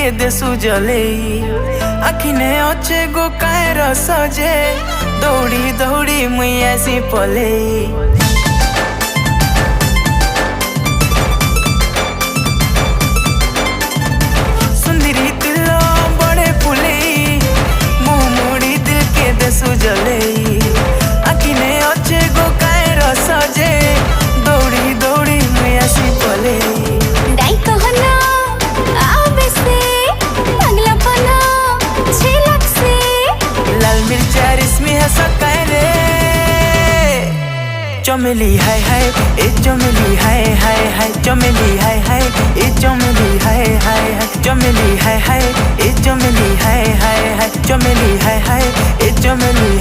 के दे सुजले आखिने अच्छे गो काएर सजे दौड़ी दौड़ी मुई आसी पले सुंदरी दिल बड़े फुले मुँह मुड़ी दिल के दे सुजले आखिने अच्छे गो काएर सजे दौड़ी दौड़ी मुई आसी पले चमेली हाय हाय ए चमेली हाय हाय हाय चमेली हाय हाय ए चमेली हाय हाय हाय चमेली हाय हाय ए चमेली हाय हाय हाय चमेली हाय हाय ए चमेली